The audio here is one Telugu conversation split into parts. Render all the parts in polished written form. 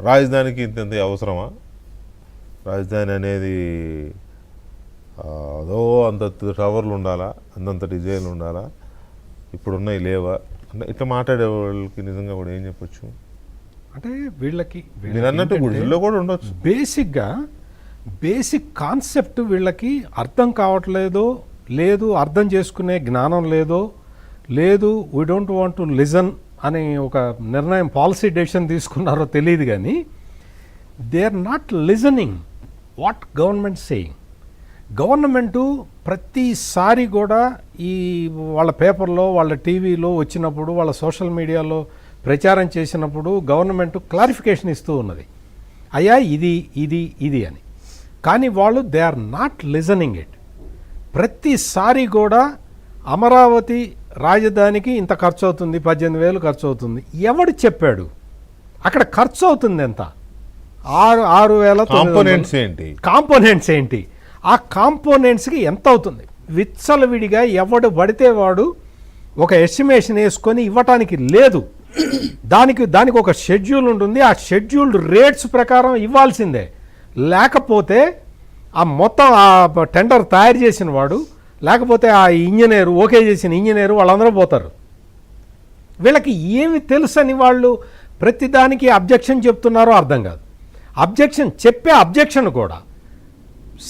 రాజధానికి ఇంత అవసరమా? రాజధాని అనేది అదో అంత టవర్లు ఉండాలా, అంతంత డిజైన్లు ఉండాలా, ఇప్పుడున్నాయి లేవా అంటే ఇట్లా మాట్లాడే వాళ్ళకి నిజంగా కూడా ఏం చెప్పొచ్చు అంటే వీళ్ళకి మీరు అన్నట్టు గుడిలో కూడా ఉండొచ్చు. బేసిక్ కాన్సెప్ట్ వీళ్ళకి అర్థం కావట్లేదో, లేదు అర్థం చేసుకునే జ్ఞానం లేదో, లేదు we don't want to listen అని ఒక నిర్ణయం పాలసీ డెసిషన్ తీసుకున్నారో తెలియదు. కానీ they are not listening what government saying. Government ప్రతిసారి కూడా ఈ వాళ్ళ పేపర్లో, వాళ్ళ టీవీలో వచ్చినప్పుడు, వాళ్ళ సోషల్ మీడియాలో ప్రచారం చేసినప్పుడు గవర్నమెంట్ క్లారిఫికేషన్ ఇస్తూ ఉన్నది, అయ్యా ఇది ఇది ఇది అని. కానీ వాళ్ళు they are not listening it. ప్రతిసారి కూడా అమరావతి రాజధానికి ఇంత ఖర్చు అవుతుంది, 18,000 ఖర్చు అవుతుంది. ఎవడు చెప్పాడు? అక్కడ ఖర్చు అవుతుంది ఎంత? 6,000. కాంపోనెంట్స్ ఏంటి? ఆ కాంపోనెంట్స్కి ఎంత అవుతుంది? విచ్చలవిడిగా ఎవడు పడితే వాడు ఒక ఎస్టిమేషన్ వేసుకొని ఇవ్వటానికి లేదు. దానికి ఒక షెడ్యూల్ ఉంటుంది. ఆ షెడ్యూల్డ్ రేట్స్ ప్రకారం ఇవ్వాల్సిందే. లేకపోతే ఆ మొత్తం ఆ టెండర్ తయారు చేసిన వాడు, లేకపోతే ఆ ఇంజనీరు, ఓకే చేసిన ఇంజనీరు, వాళ్ళందరూ పోతారు. వీళ్ళకి ఏమి తెలుసని వాళ్ళు ప్రతిదానికి అబ్జెక్షన్ చెప్తున్నారో అర్థం కాదు. అబ్జెక్షన్ కూడా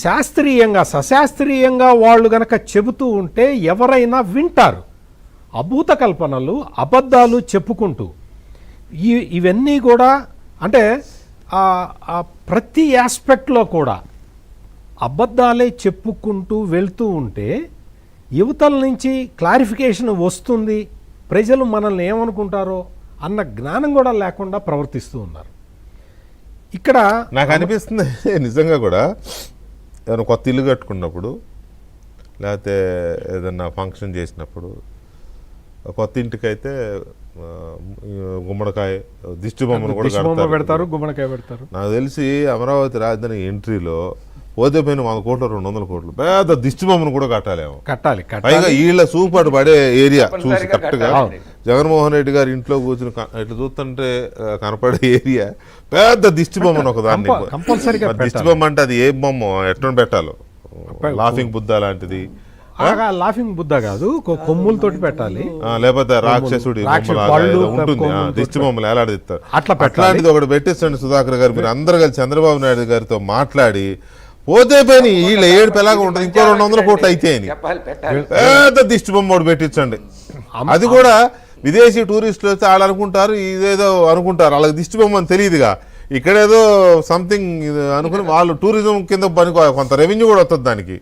శాస్త్రీయంగా, సశాస్త్రీయంగా వాళ్ళు గనక చెబుతూ ఉంటే ఎవరైనా వింటారు. అభూత కల్పనలు, అబద్ధాలు చెప్పుకుంటూ ఇవన్నీ కూడా అంటే ప్రతి ఆస్పెక్ట్లో కూడా అబద్ధాలే చెప్పుకుంటూ వెళ్తూ ఉంటే యువతల నుంచి క్లారిఫికేషన్ వస్తుంది, ప్రజలు మనల్ని ఏమనుకుంటారో అన్న జ్ఞానం కూడా లేకుండా ప్రవర్తిస్తూ ఉన్నారు. ఇక్కడ నాకు అనిపిస్తుంది నిజంగా కూడా ఏదైనా కొత్త ఇల్లు కట్టుకున్నప్పుడు, లేకపోతే ఏదన్నా ఫంక్షన్ చేసినప్పుడు, కొత్త ఇంటికైతే గుమ్మడికాయ, దిష్టి బొమ్మను కూడా పెడతారు, గుమ్మడికాయ పెడతారు. నాకు తెలిసి అమరావతి రాజధాని ఎంట్రీలో పోతే పోయిన 100 కోట్లు 200 కోట్లు పెద్ద దిష్టి బొమ్మను కూడా కట్టాలి. పైగా వీళ్ళ సూపాటు పడే ఏరియా చూసి కరెక్ట్గా జగన్మోహన్ రెడ్డి గారు ఇంట్లో కూర్చుని ఇట్లా చూస్తుంటే కనపడే ఏరియా పెద్ద దిష్టి బొమ్మను ఒకదాన్ని. దిష్టి బొమ్మ అంటే అది ఏ బొమ్మ ఎట్లా పెట్టాలో, లాఫింగ్ బుద్ధ లాంటిది. లాఫింగ్ బుద్ధ కాదు, కొమ్ములతోటి పెట్టాలి, లేకపోతే రాక్షసుడి ఉంటుంది దిష్టి బొమ్మలు ఎలాడిస్తారు. అట్లాంటిది ఒకటి పెట్టించండి సుధాకర్ గారు. మీరు అందరు కలిసి చంద్రబాబు నాయుడు గారితో మాట్లాడి పోతే పని వీళ్ళ ఏడుపు ఎలాగా ఉంటుంది, ఇంకో 200 కోట్లు అయితే పెద్ద దిష్టి బొమ్మ ఒకటి పెట్టించండి. అది కూడా విదేశీ టూరిస్టులు వస్తే వాళ్ళు అనుకుంటారు ఇదేదో అనుకుంటారు, వాళ్ళకి దిష్టి బొమ్మ అని తెలియదుగా, ఇక్కడేదో సంథింగ్ అనుకుని వాళ్ళు టూరిజం కింద పని కొంత రెవెన్యూ కూడా వస్తుంది దానికి.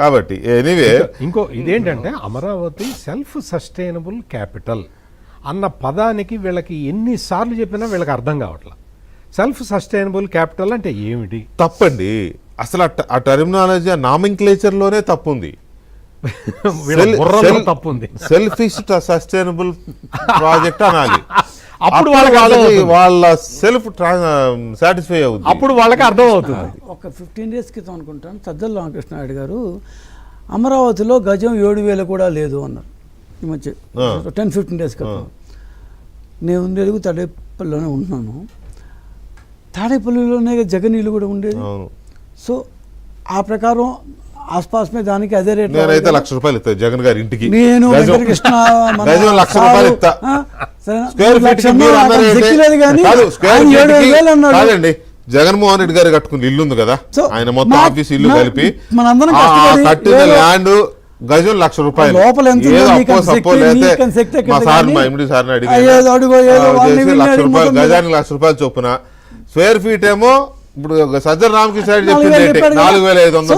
కాబట్టి ఎనీవే ఇంకో ఇదేంటంటే అమరావతి సెల్ఫ్ సస్టైనబుల్ క్యాపిటల్ అన్న పదానికి వీళ్ళకి ఎన్నిసార్లు చెప్పినా వీళ్ళకి అర్థం కావట్లా. సెల్ఫ్ సస్టైనబుల్ క్యాపిటల్ అంటే ఏమిటి? తప్పండి. అసలు ఆ టర్మినాలజీ, ఆ నామింక్లేచర్లోనే తప్పుంది. తప్పుంది. సెల్ఫిష్ సస్టైనబుల్ ప్రాజెక్ట్ అనాలి. అప్పుడు వాళ్ళ సెల్ఫ్ సాటిస్ఫై అవుతుంది, అప్పుడు వాళ్ళకి అర్థం అవుతుంది. ఒక 15 days క్రితం అనుకుంటాను సజ్జల రామకృష్ణారెడ్డి గారు అమరావతిలో గజం 7,000 కూడా లేదు అన్నారు. ఈ మధ్య 10-15 days క్రితం. నేను ఉండేది తాడేపల్లిలోనే ఉంటున్నాను. తాడేపల్లిలోనే జగన్ ఇల్లు కూడా ఉండేది. సో ఆ ప్రకారం ఆస్పాస్ మీద దానికి అదే రేట్. నేనైతే ₹1,00,000 ఇస్తా జగన్ గారి ఇంటికి. నేను వెంకటకృష్ణ ₹1,00,000 ఇస్తా. జగన్మోహన్ రెడ్డి గారు కట్టుకున్న ఇల్లు ఉంది కదా, ఆయన మొత్తం ఆఫీస్ ఇల్లు కలిపి కట్టిన ల్యాండ్ గజం ₹1,00,000. మా సార్, మా ఎండి సార్ని అడిగి ₹1,00,000 గజానికి ₹1,00,000 చొప్పున. స్క్వేర్ ఫీట్ ఏమో ఇప్పుడు సజ్జల రామకృష్ణ రెడ్డి చెప్పిన రేటే 4,500.